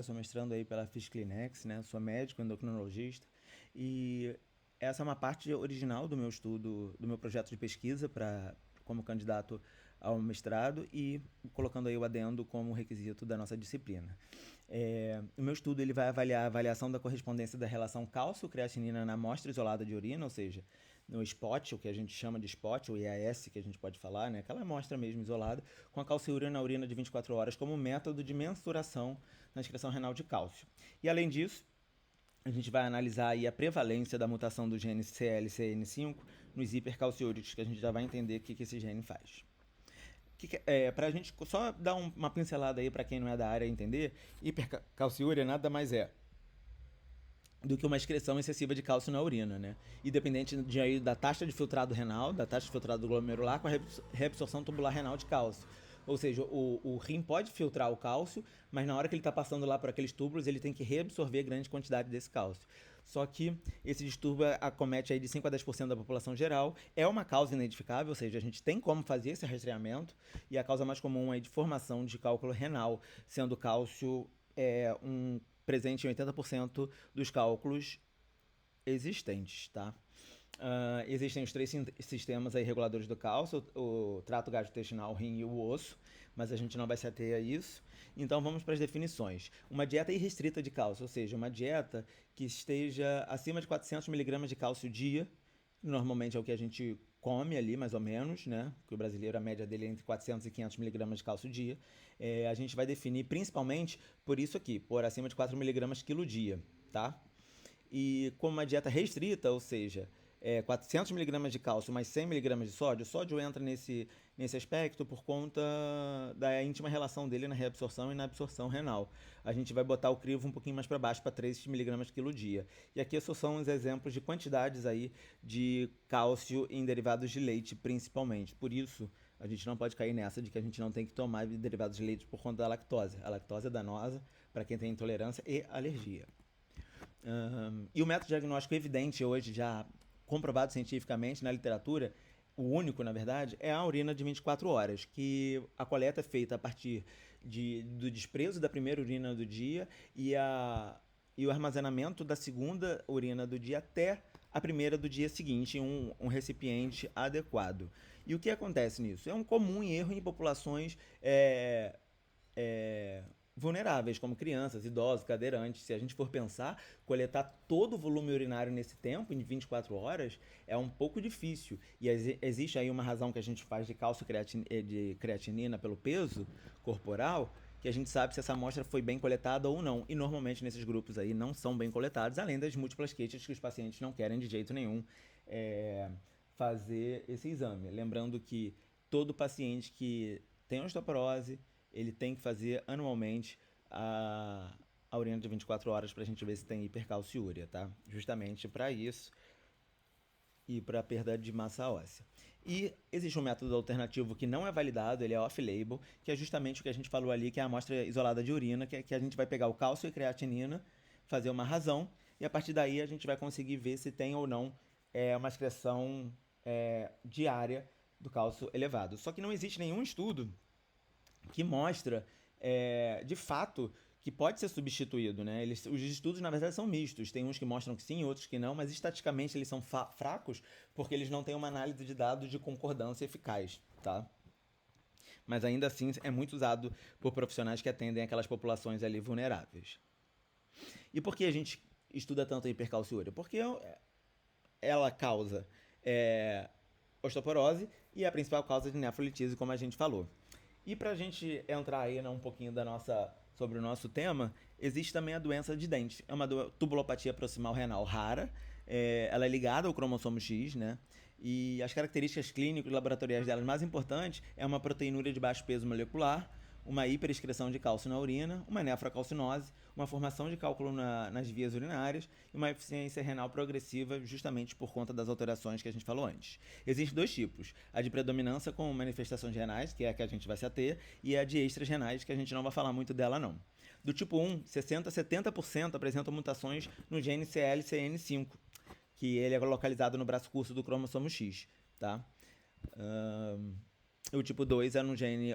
Eu sou mestrando aí pela FISClinex, né? Sou médico endocrinologista e essa é uma parte original do meu estudo, do meu projeto de pesquisa como candidato ao mestrado e colocando aí o adendo como requisito da nossa disciplina. O meu estudo ele vai avaliar a avaliação da correspondência da relação cálcio-creatinina na amostra isolada de urina, ou seja, no spot, o que a gente chama de spot, o EAS que a gente pode falar, né? Aquela amostra mesmo isolada, com a calciúria na urina de 24 horas como método de mensuração na excreção renal de cálcio. E além disso, a gente vai analisar aí a prevalência da mutação do gene CLCN5 nos hipercalciúricos, que a gente já vai entender o que esse gene faz. Para a gente só dar uma pincelada aí para quem não é da área entender, hipercalciúria nada mais é do que uma excreção excessiva de cálcio na urina, né? Independente da taxa de filtrado renal, da taxa de filtrado glomerular com a reabsorção tubular renal de cálcio. Ou seja, o rim pode filtrar o cálcio, mas na hora que ele está passando lá por aqueles túbulos, ele tem que reabsorver grande quantidade desse cálcio. Só que esse distúrbio acomete aí de 5 a 10% da população geral, é uma causa identificável, ou seja, a gente tem como fazer esse rastreamento, e a causa mais comum é de formação de cálculo renal, sendo cálcio presente em 80% dos cálculos existentes, tá? Existem os três sistemas aí reguladores do cálcio, o trato gastrointestinal, o rim e o osso, mas a gente não vai se ater a isso. Então vamos para as definições. Uma dieta irrestrita de cálcio, ou seja, uma dieta que esteja acima de 400 mg de cálcio dia, normalmente é o que a gente come ali, mais ou menos, né? Que o brasileiro, a média dele é entre 400 e 500 mg de cálcio dia. A gente vai definir principalmente por isso aqui, por acima de 4 mg quilo dia, tá? E como uma dieta restrita, ou seja, 400 mg de cálcio mais 100 mg de sódio, o sódio entra nesse aspecto por conta da íntima relação dele na reabsorção e na absorção renal. A gente vai botar o crivo um pouquinho mais para baixo, para 3 mg quilo dia. E aqui só são os exemplos de quantidades aí de cálcio em derivados de leite, principalmente. Por isso, a gente não pode cair nessa de que a gente não tem que tomar derivados de leite por conta da lactose. A lactose é danosa para quem tem intolerância e alergia. E o método diagnóstico evidente hoje, já comprovado cientificamente na literatura, o único, na verdade, é a urina de 24 horas, que a coleta é feita a partir do desprezo da primeira urina do dia e o armazenamento da segunda urina do dia até a primeira do dia seguinte em um recipiente adequado. E o que acontece nisso? É um comum erro em populações vulneráveis, como crianças, idosos, cadeirantes. Se a gente for pensar, coletar todo o volume urinário nesse tempo, em 24 horas, é um pouco difícil. E existe aí uma razão que a gente faz de de creatinina pelo peso corporal, que a gente sabe se essa amostra foi bem coletada ou não. E normalmente nesses grupos aí não são bem coletados, além das múltiplas queixas que os pacientes não querem de jeito nenhum fazer esse exame. Lembrando que todo paciente que tem osteoporose, ele tem que fazer anualmente a urina de 24 horas para a gente ver se tem hipercalciúria, tá? Justamente para isso e para perda de massa óssea. E existe um método alternativo que não é validado, ele é off-label, que é justamente o que a gente falou ali, que é a amostra isolada de urina, que a gente vai pegar o cálcio e creatinina, fazer uma razão, e a partir daí a gente vai conseguir ver se tem ou não uma excreção diária do cálcio elevado. Só que não existe nenhum estudo que mostra, de fato, que pode ser substituído, né? Os estudos, na verdade, são mistos. Tem uns que mostram que sim, outros que não, mas estatisticamente eles são fracos porque eles não têm uma análise de dados de concordância eficaz, tá? Mas ainda assim é muito usado por profissionais que atendem aquelas populações ali vulneráveis. E por que a gente estuda tanto a hipercalciúria? Porque ela causa osteoporose e é a principal causa de nefrolitise, como a gente falou. E para a gente entrar aí um pouquinho sobre o nosso tema, existe também a doença de dente. É uma tubulopatia proximal renal rara. Ela é ligada ao cromossomo X, né? E as características clínicas e laboratoriais delas mais importantes é uma proteinúria de baixo peso molecular, uma hiperexcreção de cálcio na urina, uma nefrocalcinose, uma formação de cálculo nas vias urinárias e uma eficiência renal progressiva justamente por conta das alterações que a gente falou antes. Existem dois tipos, a de predominância com manifestações renais, que é a que a gente vai se ater, e a de extras renais, que a gente não vai falar muito dela não. Do tipo 1, 60 a 70% apresentam mutações no gene CLCN5, que ele é localizado no braço curso do cromossomo X, tá? O tipo 2 é no gene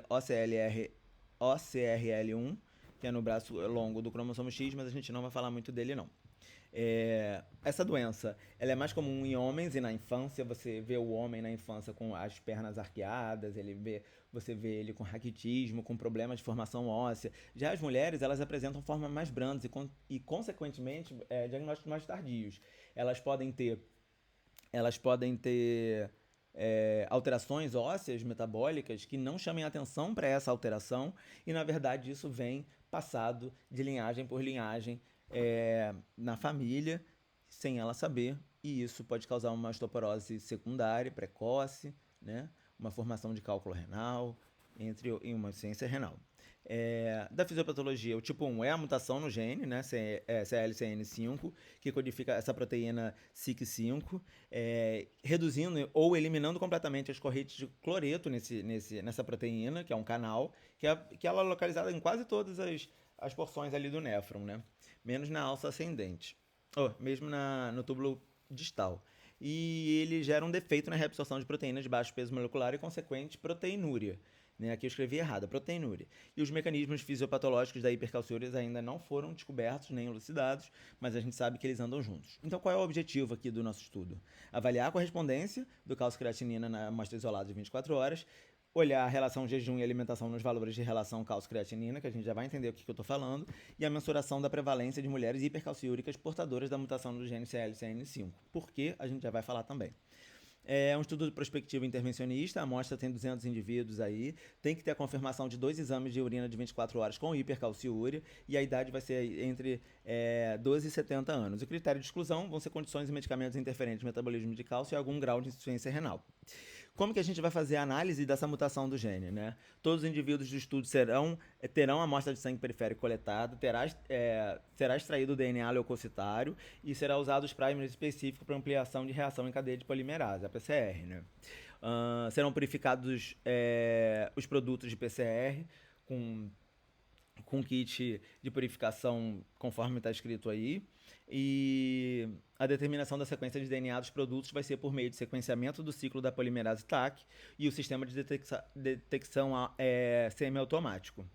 OCRL1, que é no braço longo do cromossomo X, mas a gente não vai falar muito dele, não. Essa doença, ela é mais comum em homens e na infância. Você vê o homem na infância com as pernas arqueadas, você vê ele com raquitismo, com problemas de formação óssea. Já as mulheres, elas apresentam formas mais brandas e consequentemente, diagnósticos mais tardios. Elas podem ter alterações ósseas metabólicas que não chamem atenção para essa alteração, e na verdade isso vem passado de linhagem por linhagem na família, sem ela saber, e isso pode causar uma osteoporose secundária, precoce, né? Uma formação de cálculo renal, em uma insuficiência renal. Da fisiopatologia, o tipo 1 é a mutação no gene, né, CLCN5, que codifica essa proteína SIC5, reduzindo ou eliminando completamente as correntes de cloreto nessa proteína, que é um canal, que ela é localizada em quase todas as porções ali do néfron, né? Menos na alça ascendente, mesmo no túbulo distal. E ele gera um defeito na reabsorção de proteínas de baixo peso molecular e consequente proteinúria. Né? Aqui eu escrevi errado, proteinúria. E os mecanismos fisiopatológicos da hipercalciúria ainda não foram descobertos nem elucidados, mas a gente sabe que eles andam juntos. Então, qual é o objetivo aqui do nosso estudo? Avaliar a correspondência do cálcio-creatinina na amostra isolada de 24 horas, olhar a relação jejum e alimentação nos valores de relação cálcio-creatinina, que a gente já vai entender o que eu estou falando, e a mensuração da prevalência de mulheres hipercalciúricas portadoras da mutação do gene CLCN5, porque a gente já vai falar também. É um estudo prospectivo intervencionista, a amostra tem 200 indivíduos aí, tem que ter a confirmação de 2 exames de urina de 24 horas com hipercalciúria, e a idade vai ser entre 12 e 70 anos. O critério de exclusão vão ser condições e medicamentos interferentes no metabolismo de cálcio e algum grau de insuficiência renal. Como que a gente vai fazer a análise dessa mutação do gene, né? Todos os indivíduos do estudo terão a amostra de sangue periférico coletada, será extraído o DNA leucocitário e será usado os primers específicos para ampliação de reação em cadeia de polimerase, a PCR, né? Serão purificados os produtos de PCR com kit de purificação conforme está escrito aí, e a determinação da sequência de DNA dos produtos vai ser por meio de sequenciamento do ciclo da polimerase TAC e o sistema de detecção semiautomático,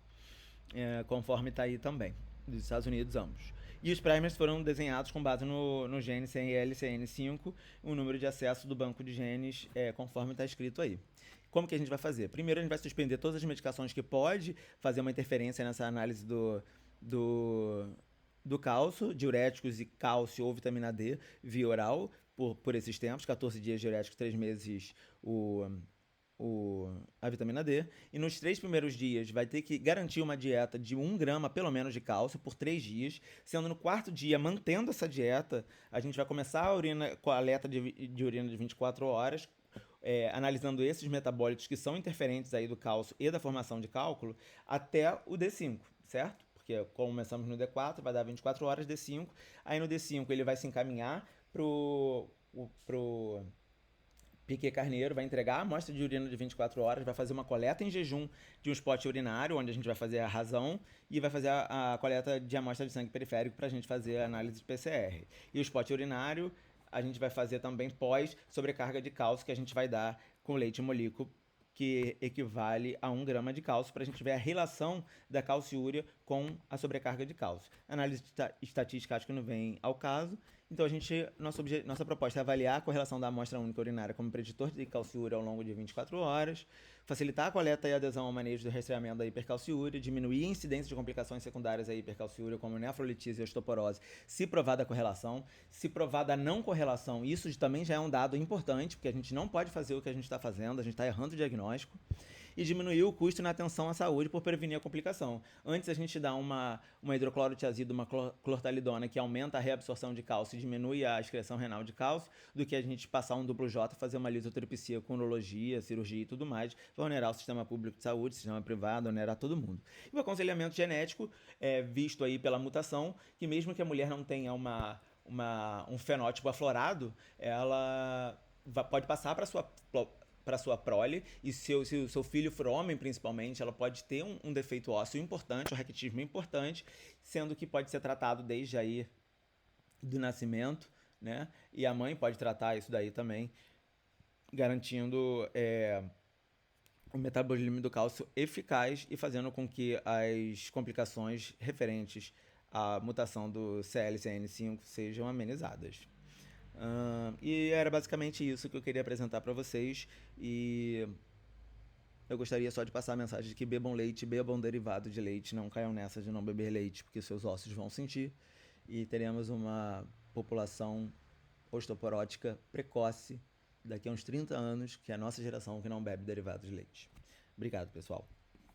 conforme está aí também, dos Estados Unidos ambos. E os primers foram desenhados com base no gene CLCN5, o número de acesso do banco de genes conforme está escrito aí. Como que a gente vai fazer? Primeiro, a gente vai suspender todas as medicações que pode fazer uma interferência nessa análise do cálcio, diuréticos e cálcio ou vitamina D via oral por esses tempos, 14 dias diuréticos, 3 meses a vitamina D. E nos 3 primeiros dias vai ter que garantir uma dieta de 1 grama pelo menos de cálcio por 3 dias, sendo no 4º dia, mantendo essa dieta, a gente vai começar a coleta de urina de 24 horas, analisando esses metabólitos que são interferentes aí do cálcio e da formação de cálculo até o D5, certo? Porque começamos no D4, vai dar 24 horas D5, aí no D5 ele vai se encaminhar pro Piquet Carneiro, vai entregar a amostra de urina de 24 horas, vai fazer uma coleta em jejum de um spot urinário, onde a gente vai fazer a razão, e vai fazer a coleta de amostra de sangue periférico para a gente fazer a análise de PCR. E o spot urinário a gente vai fazer também pós sobrecarga de cálcio, que a gente vai dar com leite molíco, que equivale a 1 grama de cálcio, para a gente ver a relação da calciúria com a sobrecarga de cálcio. Análise estatística acho que não vem ao caso. Então, nossa proposta é avaliar a correlação da amostra única urinária como preditor de calciúria ao longo de 24 horas, facilitar a coleta e adesão ao manejo do rastreamento da hipercalciúria, diminuir a incidência de complicações secundárias da hipercalciúria, como nefrolitise e osteoporose, se provada a correlação. Se provada a não correlação, isso também já é um dado importante, porque a gente não pode fazer o que a gente está fazendo, a gente está errando o diagnóstico. E diminuir o custo na atenção à saúde por prevenir a complicação. Antes a gente dá uma hidroclorotiazida, uma clortalidona, que aumenta a reabsorção de cálcio e diminui a excreção renal de cálcio, do que a gente passar um duplo J, fazer uma lisotripsia com urologia, cirurgia e tudo mais, vai onerar o sistema público de saúde, sistema privado, onerar todo mundo. E o aconselhamento genético é visto aí pela mutação, que mesmo que a mulher não tenha um fenótipo aflorado, ela pode passar para sua prole, e se o seu filho for homem, principalmente, ela pode ter um defeito ósseo importante, um raquitismo importante, sendo que pode ser tratado desde aí do nascimento, né? E a mãe pode tratar isso daí também, garantindo o metabolismo do cálcio eficaz e fazendo com que as complicações referentes à mutação do CLCN5 sejam amenizadas. E era basicamente isso que eu queria apresentar para vocês. E eu gostaria só de passar a mensagem de que bebam leite, bebam derivado de leite, não caiam nessa de não beber leite, porque seus ossos vão sentir. E teremos uma população osteoporótica precoce daqui a uns 30 anos, que é a nossa geração que não bebe derivados de leite. Obrigado, pessoal.